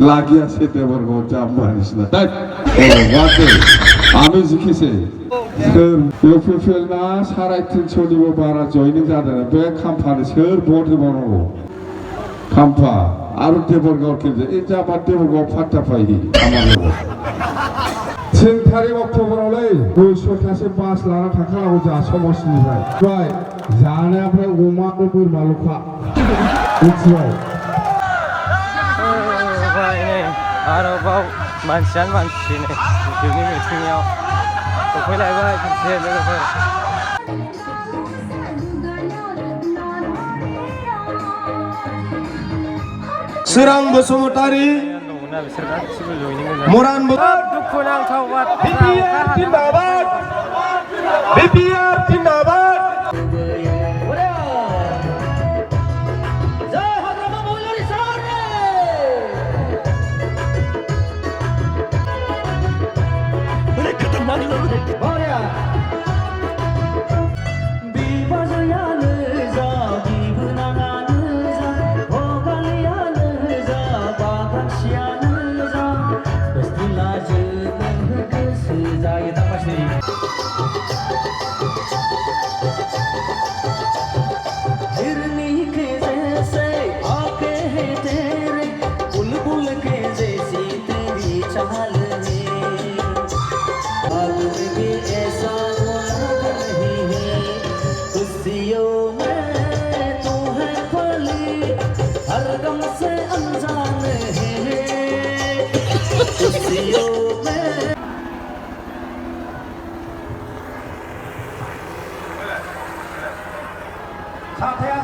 লাগিয়া সে দেবর চাপ মানিস না তাই আমি শিখেছি इउपिपिएल ना 350 निबो बारा जयनिं जादों बे खाम्फानि सोर भट होबावनांगौ खाम्फा आरो देबरगाव केन्द्र ए जाबा देबरगाव फाट्टा फायि खामानियाव 3 तारिख अक्ट'बरावलै 200थासो बास लाना थांखानांगौ जोंहा समाजनिफ्राय ओमफ्राय जानाया ओमफ्राय अमा आरो बोरमाल'खा मिथिबाय आरोबाव मानसियानो मानसि नै जोंनि मिथिंयाव सफैलायबाय खनसे लोगोफोर सोरां बसुमतारी मरान दुखुनांथाव BPR जिंदाबाद BPR जिंदाबाद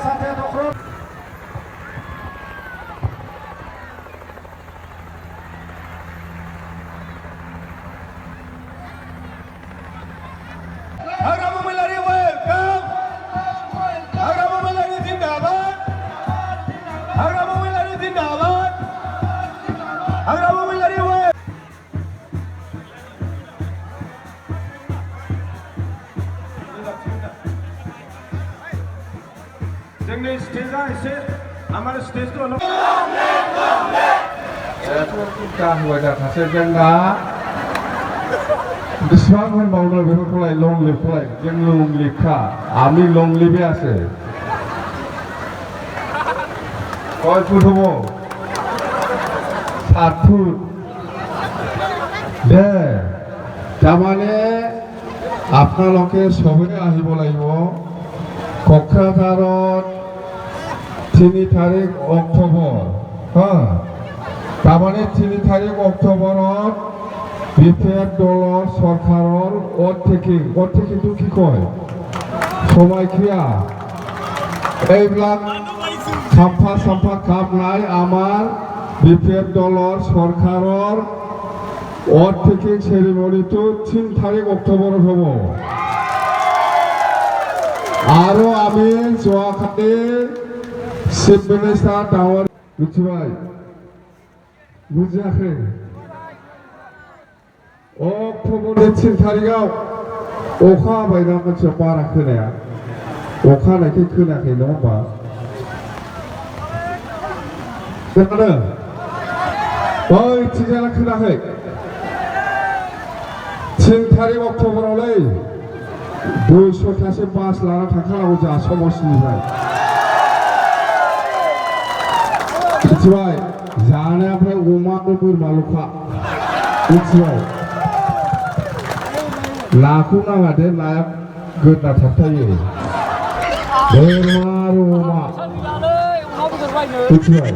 साथाया न'खर हाग्रामा महिलारि वेलकाम हाग्रामा महिलारि जिंदाबाद हाग्रामा महिलारि जिंदाबाद हाग्रामा महिलारि जोंनि स्टेजआ एसे हमारे स्टेज को होबाय थाखासै जोंना बेसेबां होनबावनो बेफोरखौलाय लं लिभखौलाय जों लं लिभखा आमी लं लिभे আছে কয় ফুট হব 7 ফুট দে তাৰমানে আপোনালোকে সবে আহিব লাগিব কক্ৰাঝাৰত 3 তাৰিখ অক্টোবৰ তাৰমানে 3 তাৰিখ অক্টোবৰত বিপিএল দলৰ চৰকাৰৰ অৰ্থেকিটো কি কয় সময়ক্ৰিয়া এইবিলাক খাম্ফা চাম্ফা কাম নাই আমাৰ বিপিএল দলৰ চৰকাৰৰ অৰ্থেকিক চেৰিমনিটো 3 তাৰিখ অক্টোবৰত হ'ব আৰু আমি যোৱাকালি চিফ মিনিষ্টাৰ ডাঙৰ মিथिबाय বুজিয়াखै अक्ट'बरनि 3 तारिखआव अखा हाबायना मानसिया बारा खोनाया अखा हानायखाय खोनायाखै नङा होमबा खोनादों थिंजायना खोनायाखै 3 तारिख अक्ट'बरावलै 200थासो बास लाना थांखानांगौ जोंहा समाजनिफ्राय मिथिबाय जानाया ओमफ्राय अमा आरो बोरमाल'खा मिथिबाय नाखौ नाङा दे नाया गोदना थाबथायो बोरमा आरो अमा मिथिबाय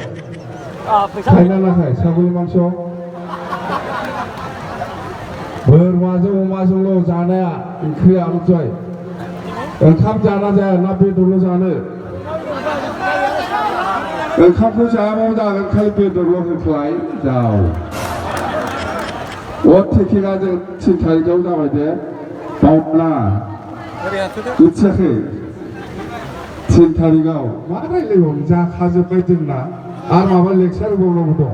खायना नाखाय सागुलि मांस बोरमाजों अमाजोंल' जानाया ओंख्रिया मिथिबाय ओंखाम जाना जाया ना बेदरल' जानो ओंखामखौ जायाबाबो जागोन खालि बेदरल' होख्लाय जाव अर्थेकिंआ जों 3 तारिखआव जाबाय दे बावना मिथियाखै 3 तारिखआव मा रायलायबावनो जाखाजोब्बाय जोंना आरो माबा लेक्सार होबावनांगौ दं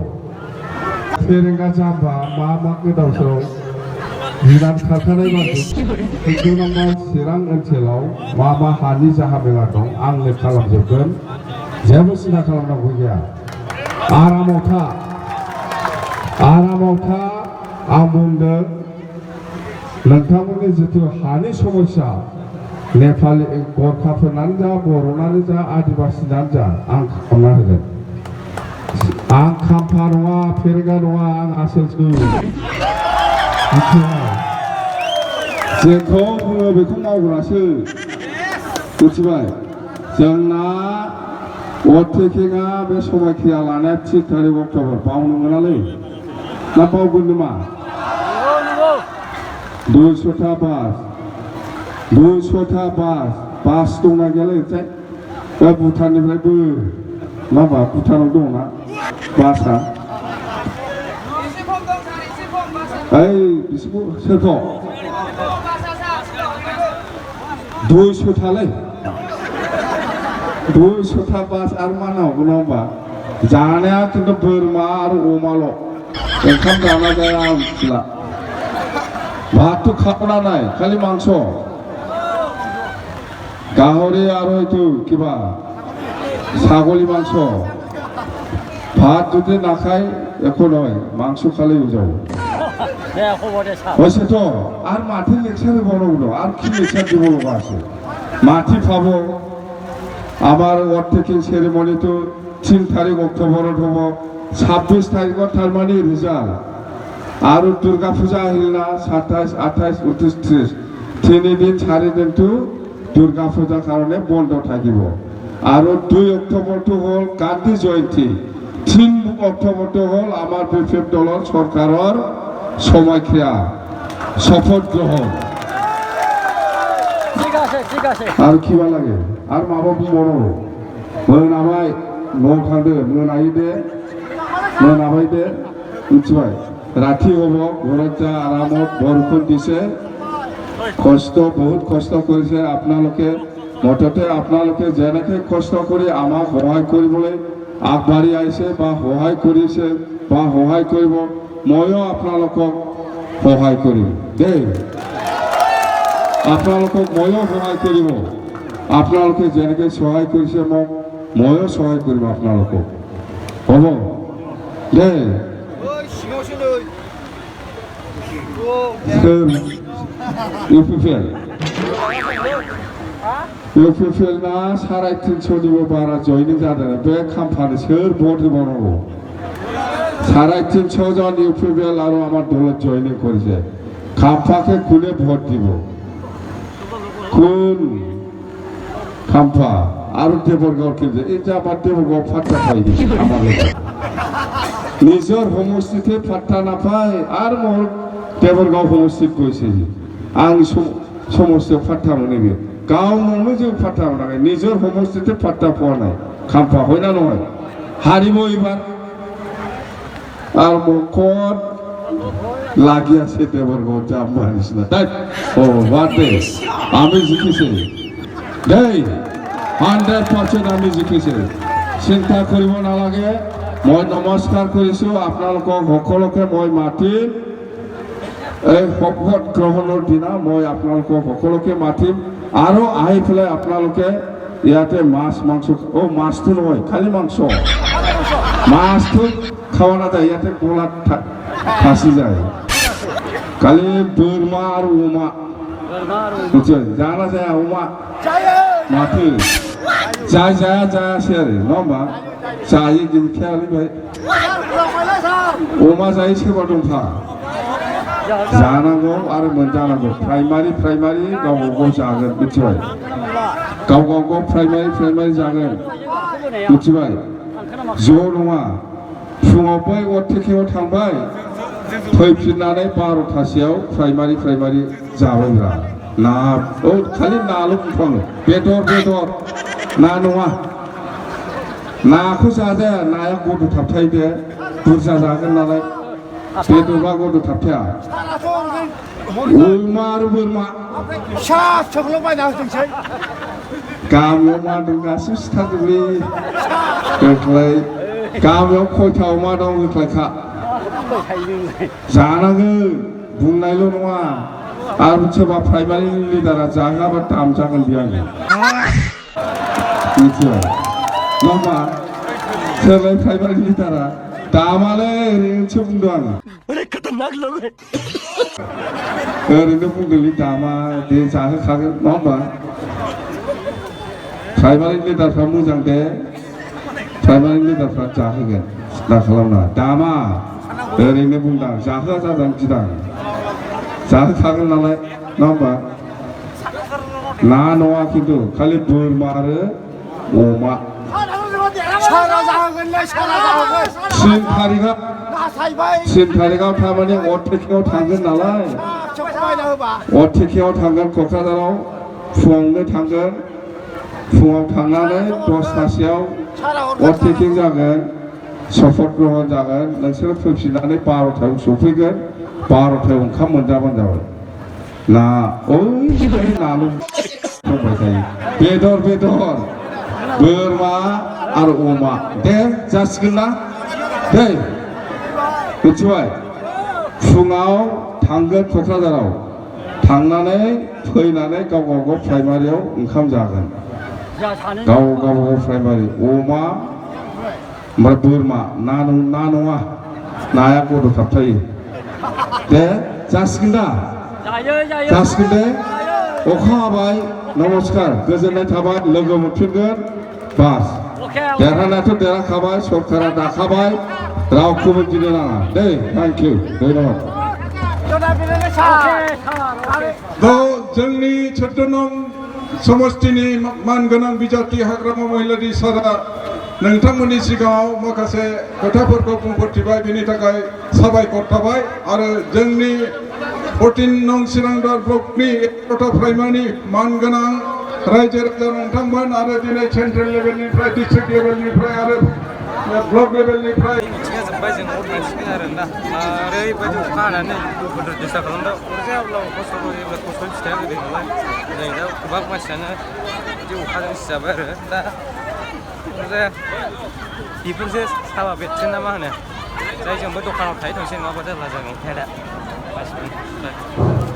फेरेंगा जाम्बा मा गोदाव सोराव बिराद खारखानाय मानसि फैगोनांबा चिरां ओनसोलाव मा हानि जाहा मेला दं आंनो खालामजोबगोन जेबो सिन्था खालामनांगौ गैया आरामाव था आं बुंदों नोंथांमोननि जिथु हानि समस्या नेपालि गरखाफोरनानो जा बर'नानो जा आदिबासिनानो जा आं खालामना होगोन आं खाम्फा नङा फेरेंगा नङा आं आसोलसो जेखौ बुङो बेखौ मावग्रासो मिथिबाय जोंना अटेकिंआ बे समायखिरा लानाया 3 तारिख अक्ट'बर बावनो मोनालै ना बावगोन नामा 200टा बास दंना गैयालै बे भुटाननिफ्रायबो माबा भुटानाव दंना बासआ ओइ बिसोरखौ सोरखौ 200टालै 200टा बास आरो मा नांगौ नङा होमबा जानाया खिन्थु बोरमा आरो अमाल' ओंखाम जाना जाया आं मिथिला भातটো খাব না নাই খালি মাংস গাহৰি আৰু এইটো কিবা ছাগলী মাংস ভাত যদি নাখায় একো নহয় মাংস খালেই হৈ যাব হয়েছেতো আর মাটি লেকচারে বলবো আর কি লেকচার দিব লগা আছে মাটি পাব আমার ওভারটেকিং সেরেমনি তো 3 তারিখ অক্টোবরত হব 26 তারিখত তার মানে রেজাল্ট আর দুর্গা পূজা আহিল না 27 28 29 30 3 দিন তো দুর্গা পূজার কারণে বন্ধ থাকিব আর 2 অক্টোবর তো হল গান্ধী জয়ন্তী 3 অক্টোবর তো হল আমার বিপিএফ দলের সরকারের সময়ক্রিয়া শপথ গ্রহণ আর কিবা লাগে আর মাবা বড় मोनाबाय न'आव थांदो मोनाबाय दे मिथिबाय राति हब ঘৰত যা আরামত বৰষুণ দিছে বহুত কষ্ট কৰিছে আপোনালোকে মততে আপোনালোকে যেনেকে কষ্ট কৰি আমাক সহায় কৰিবলৈ আগবাঢ়ি আহিছে বা সহায় কৰিছে বা সহায় কৰিব ময়ো আপোনালোকক সহায় কৰিম দেই আপোনালোকক ময়ো সহায় কৰিব আপোনালোকে যেনেকে সহায় কৰিছে মোক ময়ো সহায় কৰিম আপোনালোকক হ'ব দেই इउपिपिएल ना 350निबो बारा जयनिं जादों बे खाम्फानो सोर भट होबावनांगौ 350 জন ইউপিপিএল আর আমার দলত জয়নিং করেছে খাম্পাকে খুলে ভোট দিব কোন খাম্পা আর দেবরগাঁও কিন্তু এই যে আবার দেবরগাঁও ফাট্টা পাই আমার নিজের সমষ্টিতে ফাট্টা না পায় আর মোর देवरगाव समस्थित गयसे आंनि समस्थियाव फाट्टा मोनो गाव नोंनो जों फाट्टा मोनाखै निजर समस्थिते फाट्टा पोवानाय खाम्फा हयना नङा हारिब एबार আর মকর লাগিয়াছে দেবরগাঁও জাম্বা নিচিনা তাই ও বাদে আমি জিকিছে দেই 100% আমি জিকিছে চিন্তা কৰিব নালাগে মই নমস্কাৰ কৰিছো আপোনালোকক সকলোকে মই মাতিম এই শপথ গ্রহণের দিনা মই আপোনালোকক সকলোকে মাতিম আৰু আহি পেলাই আপোনালোকে ইয়াতে মাছ মাংস ও মাছটো নহয় খালি মাংস মাছটো খাওয়া না যায় ইয়াতে গোলাত ফাঁসি যায় খালি बोरमा আর अमा জানা যায় अमा माथो जायासै आरो नङा होमबा जायो गैखायालै भाई अमा जायो सोरबा दंखा जानांगौ आरो मोनजानांगौ प्राइमारि गाव जागोन मिथिबाय गाव प्राइमारि जागोन मिथिबाय ज' नङा फुङाव बै अटेकिंआव थांबाय फैफिननानै 12टासेयाव प्राइमारि जाबायब्रा ना औ खालि नाल' बुंफ्लाङो बेदर ना नङा नाखौ जाजाया नाया गद' थाबथायो दे बुरजा जागोन नालाय बेदरबा गद' थाबथाया अमा आरो बोरमा गामियाव मा दं गासिबो सिथारजोबलै होख्लाय गामियाव खयथा अमा दं होख्लायखा जानांगोन बुंनायल' नङा आरो सोरबा प्राइमारि लिडारा जाहोआबा दाम जागोन बेयाव मिथिबाय नङा होमबा सोरलाय प्राइमारि लिडारा दामालै ओरैनोसो बुंदों आङो ओरैनो बुंदोंलै दामा दे जाहोखागोन नङा होमबा प्राइमारि लिडारफ्रा मोजां दे प्राइमारि लिडारफ्रा जाहोगोन सिन्था खालामना दामा ओरैनो बुंदां जाहोआ जाजानो गिदां जाहोखागोन नालाय नङा होमबा ना नङा खिन्थु खालि बोरमा आरो अमा थिन थारिखआव थारमाने अटेकेआव थांगोन नालाय अटेकेआव थांगोन क'क्राझाराव फुङावनो थांगोन फुङाव थांनानै 10थासोआव अटेकिं जागोन शपथ ग्रहण जागोन नोंसोर फैफिननानै 12थायाव सफैगोन 12थायाव ओंखाम मोनजाबानो जाबाय ना ओरैबायदि नाल' दंबाय थायो बेदर बोरमा आरो अमा दे जासिगोन ना दे मिथिबाय फुङाव थांगोन क'क्राझाराव थांनानै फैनानै गाव प्राइमारियाव ओंखाम जागोन गाव प्राइमारि अमा ओमफ्राय बोरमा ना नङा नाया गद' थाबथायो दे जासिगोन दा जासिगोन दे अखा हाबाय नमस्कार गोजोननाय थाबाय लोगो मोनफिनगोन बास देरहानायाथ' देरहाखाबाय सरकारा दाखाबाय रावखौबो गिनो नाङा दे थेंक इउ धन्यबाद जोंनि 14 नं समष्टिनि मानगोनां बिजाथि हाग्रामा महिलारि सारा नोंथांमोननि सिगाङाव माखासे खोथाफोरखौ बुंफोरथिबाय बिनि थाखाय साबायखर थाबाय आरो जोंनि 14 नं सिरांदार ब्लकनि 11था प्राइमारि मानगोनां रायजो राजा नोंथांमोन आरो दिनै सेन्ट्रेल लेभेलनिफ्राय डिस्ट्रिक्ट लेभेलनिफ्राय आरो ब्लक लेभेलनिफ्राय जोब्बाय जों थांसिगोन आरो ना ओरैबायदि अखा हानानै गथ'फोर डिस्टार्ब खालामदों अरजायाब्ला खस्थ' फिथाइया गोदै नालाय जों दा गोबां मानसियानो बिदि अखाजों सिजाबाय आरो दा बेफोरसो साबा बेरसो ना मा होनो जाय जोंबो दखानाव थाहैथोंसै नङाबा जारला जागोन ओंखायनो दा गासिबो